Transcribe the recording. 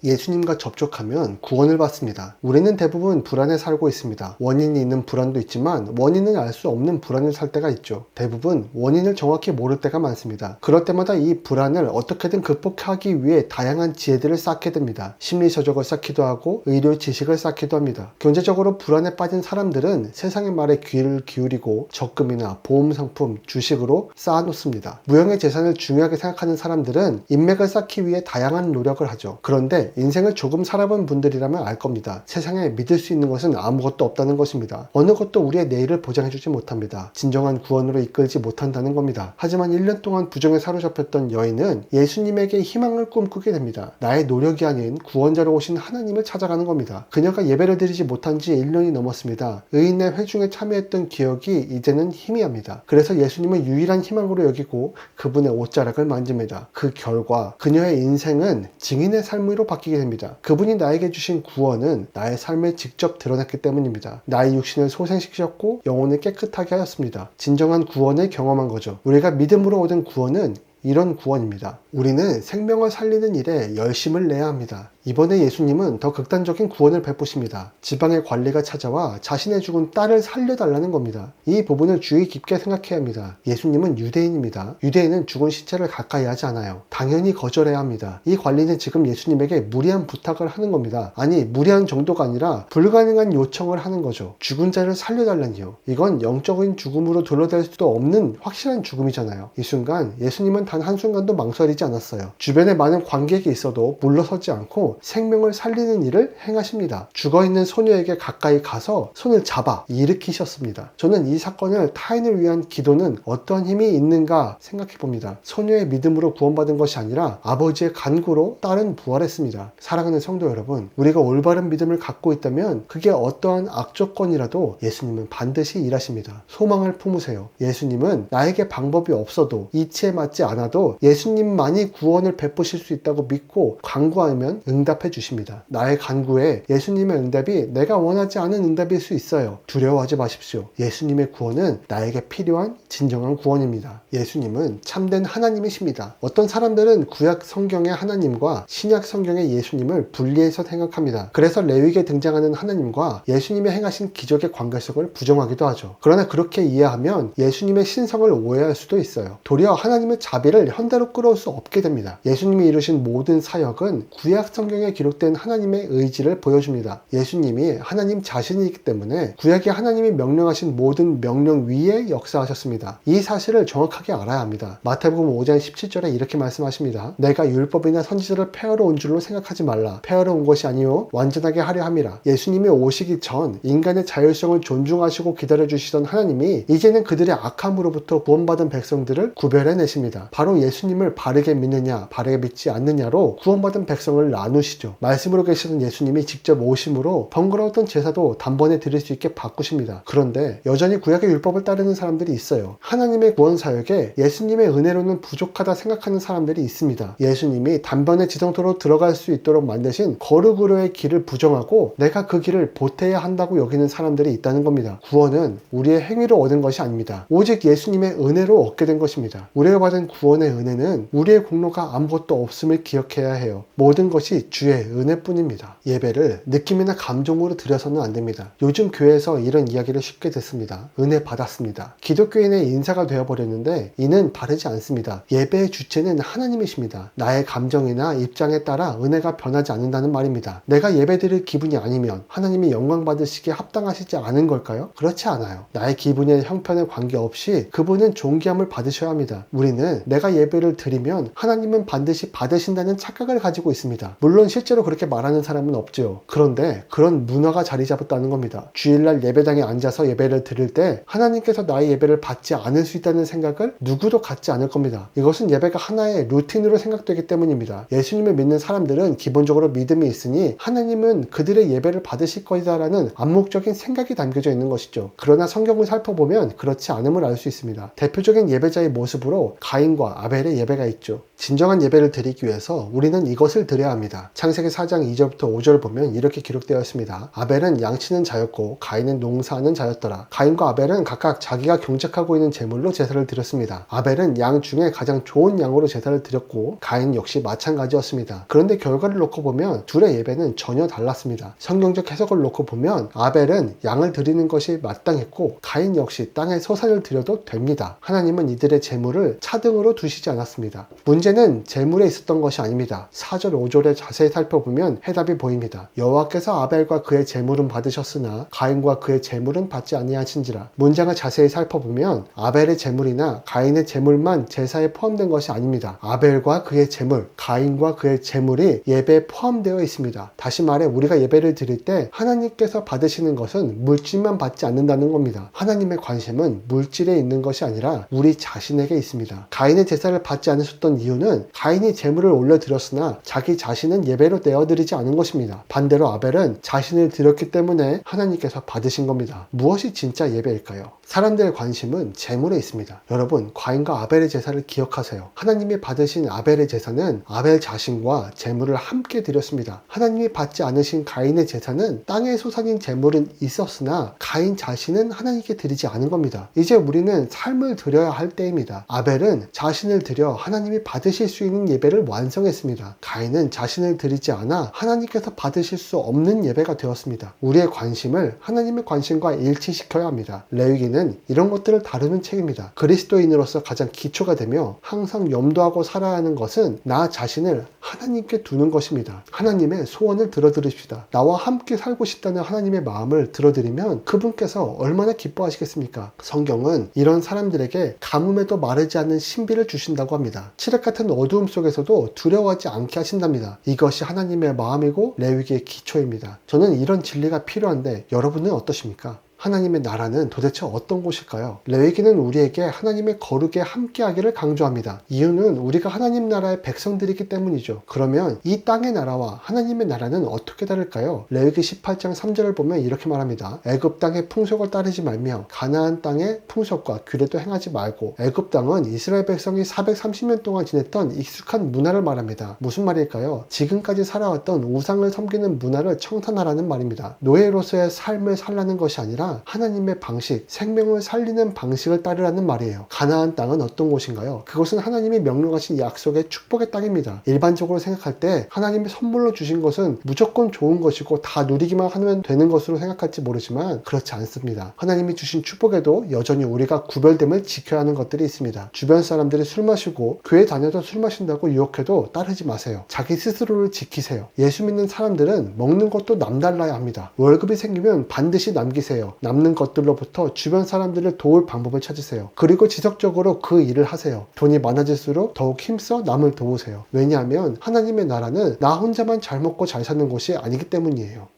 예수님과 접촉하면 구원을 받습니다. 우리는 대부분 불안에 살고 있습니다. 원인이 있는 불안도 있지만 원인을 알 수 없는 불안을 살 때가 있죠. 대부분 원인을 정확히 모를 때가 많습니다. 그럴 때마다 이 불안을 어떻게든 극복하기 위해 다양한 지혜들을 쌓게 됩니다. 심리 서적을 쌓기도 하고 의료 지식을 쌓기도 합니다. 경제적으로 불안에 빠진 사람들은 세상의 말에 귀를 기울이고 적금이나 보험 상품, 주식으로 쌓아놓습니다. 무형의 재산을 중요하게 생각하는 사람들은 인맥을 쌓기 위해 다양한 노력을 하죠. 그런데 인생을 조금 살아본 분들이라면 알 겁니다. 세상에 믿을 수 있는 것은 아무것도 없다는 것입니다. 어느 것도 우리의 내일을 보장해주지 못합니다. 진정한 구원으로 이끌지 못한다는 겁니다. 하지만 1년 동안 부정에 사로잡혔던 여인은 예수님에게 희망을 꿈꾸게 됩니다. 나의 노력이 아닌 구원자로 오신 하나님을 찾아가는 겁니다. 그녀가 예배를 드리지 못한 지 1년이 넘었습니다. 의인의 회중에 참여했던 기억이 이제는 희미합니다. 그래서 예수님을 유일한 희망으로 여기고 그분의 옷자락을 만집니다. 그 결과 그녀의 인생은 증인의 삶으로 바뀌게 됩니다. 그분이 나에게 주신 구원은 나의 삶을 직접 드러냈기 때문입니다. 나의 육신을 소생시키셨고 영혼을 깨끗하게 하였습니다. 진정한 구원을 경험한 거죠. 우리가 믿음으로 얻은 구원은 이런 구원입니다. 우리는 생명을 살리는 일에 열심을 내야 합니다. 이번에 예수님은 더 극단적인 구원을 베푸십니다. 지방의 관리가 찾아와 자신의 죽은 딸을 살려달라는 겁니다. 이 부분을 주의 깊게 생각해야 합니다. 예수님은 유대인입니다. 유대인은 죽은 시체를 가까이 하지 않아요. 당연히 거절해야 합니다. 이 관리는 지금 예수님에게 무리한 부탁을 하는 겁니다. 아니, 무리한 정도가 아니라 불가능한 요청을 하는 거죠. 죽은 자를 살려달라니요. 이건 영적인 죽음으로 둘러댈 수도 없는 확실한 죽음이잖아요. 이 순간 예수님은 단 한순간도 망설이지 않았어요. 주변에 많은 관객이 있어도 물러서지 않고 생명을 살리는 일을 행하십니다. 죽어있는 소녀에게 가까이 가서 손을 잡아 일으키셨습니다. 저는 이 사건을 타인을 위한 기도는 어떠한 힘이 있는가 생각해 봅니다. 소녀의 믿음으로 구원받은 것이 아니라 아버지의 간구로 딸은 부활했습니다. 사랑하는 성도 여러분, 우리가 올바른 믿음을 갖고 있다면 그게 어떠한 악조건이라도 예수님은 반드시 일하십니다. 소망을 품으세요. 예수님은 나에게 방법이 없어도 이치에 맞지 않아도 예수님만이 구원을 베푸실 수 있다고 믿고 간구하면 응답해 주십니다. 나의 간구에 예수님의 응답이 내가 원하지 않은 응답일 수 있어요. 두려워하지 마십시오. 예수님의 구원은 나에게 필요한 진정한 구원입니다. 예수님은 참된 하나님이십니다. 어떤 사람들은 구약 성경의 하나님과 신약 성경의 예수님을 분리해서 생각합니다. 그래서 레위기에 등장하는 하나님과 예수님이 행하신 기적의 관계성을 부정하기도 하죠. 그러나 그렇게 이해하면 예수님의 신성을 오해할 수도 있어요. 도리어 하나님의 자비를 현대로 끌어올 수 없게 됩니다. 예수님이 이루신 모든 사역은 구약 성경에 기록된 하나님의 의지를 보여줍니다. 예수님이 하나님 자신이기 때문에 구약이 하나님이 명령하신 모든 명령 위에 역사하셨습니다. 이 사실을 정확하게 알아야 합니다. 마태복음 5장 17절에 이렇게 말씀하십니다. 내가 율법이나 선지자를 폐하러 온 줄로 생각하지 말라. 폐하러 온 것이 아니요 완전하게 하려 함이라. 예수님이 오시기 전 인간의 자율성을 존중하시고 기다려주시던 하나님이 이제는 그들의 악함으로부터 구원받은 백성들을 구별해내십니다. 바로 예수님을 바르게 믿느냐 바르게 믿지 않느냐로 구원받은 백성을 나누시죠. 말씀으로 계시던 예수님이 직접 오심으로 번거로웠던 제사도 단번에 드릴 수 있게 바꾸십니다. 그런데 여전히 구약의 율법을 따르는 사람들이 있어요. 하나님의 구원 사역에 예수님의 은혜로는 부족하다 생각하는 사람들이 있습니다. 예수님이 단번에 지성소로 들어갈 수 있도록 만드신 거룩으로의 길을 부정하고 내가 그 길을 보태야 한다고 여기는 사람들이 있다는 겁니다. 구원은 우리의 행위로 얻은 것이 아닙니다. 오직 예수님의 은혜로 얻게 된 것입니다. 우리가 받은 구원의 은혜는 우리의 공로가 아무것도 없음을 기억해야 해요. 모든 것이 주의 은혜뿐입니다. 예배를 느낌이나 감정으로 드려서는 안 됩니다. 요즘 교회에서 이런 이야기를 쉽게 듣습니다. 은혜 받았습니다. 기독교인의 인사가 되어버렸는데 이는 바르지 않습니다. 예배의 주체는 하나님이십니다. 나의 감정이나 입장에 따라 은혜가 변하지 않는다는 말입니다. 내가 예배드릴 기분이 아니면 하나님이 영광 받으시기에 합당하시지 않은 걸까요? 그렇지 않아요. 나의 기분에 형편에 관계없이 그분은 존귀함을 받으셔야 합니다. 우리는 내가 예배를 드리면 하나님은 반드시 받으신다는 착각을 가지고 있습니다. 물론 실제로 그렇게 말하는 사람은 없죠. 그런데 그런 문화가 자리 잡았다는 겁니다. 주일날 예배당에 앉아서 예배를 드릴 때 하나님께서 나의 예배를 받지 않을 수 있다는 생각을 누구도 갖지 않을 겁니다. 이것은 예배가 하나의 루틴으로 생각되기 때문입니다. 예수님을 믿는 사람들은 기본적으로 믿음이 있으니 하나님은 그들의 예배를 받으실 것이다라는 암묵적인 생각이 담겨져 있는 것이죠. 그러나 성경을 살펴보면 그렇지 않음을 알 수 있습니다. 대표적인 예배자의 모습으로 가인과 아벨의 예배가 있죠. 진정한 예배를 드리기 위해서 우리는 이것을 드려야 합니다. 있습니다. 창세기 4장 2절부터 5절 보면 이렇게 기록되어 있습니다. 아벨은 양치는 자였고 가인은 농사하는 자였더라. 가인과 아벨은 각각 자기가 경작하고 있는 제물로 제사를 드렸습니다. 아벨은 양 중에 가장 좋은 양으로 제사를 드렸고 가인 역시 마찬가지였습니다. 그런데 결과를 놓고 보면 둘의 예배는 전혀 달랐습니다. 성경적 해석을 놓고 보면 아벨은 양을 드리는 것이 마땅했고 가인 역시 땅에 소산을 드려도 됩니다. 하나님은 이들의 제물을 차등으로 두시지 않았습니다. 문제는 제물에 있었던 것이 아닙니다. 4절 5절에 자세히 살펴보면 해답이 보입니다. 여호와께서 아벨과 그의 제물은 받으셨으나 가인과 그의 제물은 받지 아니하신지라. 문장을 자세히 살펴보면 아벨의 제물이나 가인의 제물만 제사에 포함된 것이 아닙니다. 아벨과 그의 제물, 가인과 그의 제물이 예배에 포함되어 있습니다. 다시 말해 우리가 예배를 드릴 때 하나님께서 받으시는 것은 물질만 받지 않는다는 겁니다. 하나님의 관심은 물질에 있는 것이 아니라 우리 자신에게 있습니다. 가인의 제사를 받지 않으셨던 이유는 가인이 제물을 올려드렸으나 자기 자신은 예배로 내어드리지 않은 것입니다. 반대로 아벨은 자신을 드렸기 때문에 하나님께서 받으신 겁니다. 무엇이 진짜 예배일까요? 사람들의 관심은 제물에 있습니다. 여러분, 가인과 아벨의 제사를 기억하세요. 하나님이 받으신 아벨의 제사는 아벨 자신과 제물을 함께 드렸습니다. 하나님이 받지 않으신 가인의 제사는 땅의 소산인 제물은 있었으나 가인 자신은 하나님께 드리지 않은 겁니다. 이제 우리는 삶을 드려야 할 때입니다. 아벨은 자신을 드려 하나님이 받으실 수 있는 예배를 완성했습니다. 가인은 자신을 드리지 않아 하나님께서 받으실 수 없는 예배가 되었습니다. 우리의 관심을 하나님의 관심과 일치시켜야 합니다. 레위기는 이런 것들을 다루는 책입니다. 그리스도인으로서 가장 기초가 되며 항상 염두하고 살아야 하는 것은 나 자신을 하나님께 두는 것입니다. 하나님의 소원을 들어드립시다. 나와 함께 살고 싶다는 하나님의 마음을 들어드리면 그분께서 얼마나 기뻐하시겠습니까? 성경은 이런 사람들에게 가뭄에도 마르지 않는 신비를 주신다고 합니다. 칠흑 같은 어두움 속에서도 두려워하지 않게 하신답니다. 이것이 하나님의 마음이고 레위기의 기초입니다. 저는 이런 진리가 필요한데 여러분은 어떠십니까? 하나님의 나라는 도대체 어떤 곳일까요? 레위기는 우리에게 하나님의 거룩에 함께하기를 강조합니다. 이유는 우리가 하나님 나라의 백성들이기 때문이죠. 그러면 이 땅의 나라와 하나님의 나라는 어떻게 다를까요? 레위기 18장 3절을 보면 이렇게 말합니다. 애굽 땅의 풍속을 따르지 말며 가나안 땅의 풍속과 규례도 행하지 말고. 애굽 땅은 이스라엘 백성이 430년 동안 지냈던 익숙한 문화를 말합니다. 무슨 말일까요? 지금까지 살아왔던 우상을 섬기는 문화를 청산하라는 말입니다. 노예로서의 삶을 살라는 것이 아니라 하나님의 방식, 생명을 살리는 방식을 따르라는 말이에요. 가나안 땅은 어떤 곳인가요? 그것은 하나님이 명령하신 약속의 축복의 땅입니다. 일반적으로 생각할 때 하나님이 선물로 주신 것은 무조건 좋은 것이고 다 누리기만 하면 되는 것으로 생각할지 모르지만 그렇지 않습니다. 하나님이 주신 축복에도 여전히 우리가 구별됨을 지켜야 하는 것들이 있습니다. 주변 사람들이 술 마시고 교회 다녀도 술 마신다고 유혹해도 따르지 마세요. 자기 스스로를 지키세요. 예수 믿는 사람들은 먹는 것도 남달라야 합니다. 월급이 생기면 반드시 남기세요. 남는 것들로부터 주변 사람들을 도울 방법을 찾으세요. 그리고 지속적으로 그 일을 하세요. 돈이 많아질수록 더욱 힘써 남을 도우세요. 왜냐하면 하나님의 나라는 나 혼자만 잘 먹고 잘 사는 곳이 아니기 때문이에요.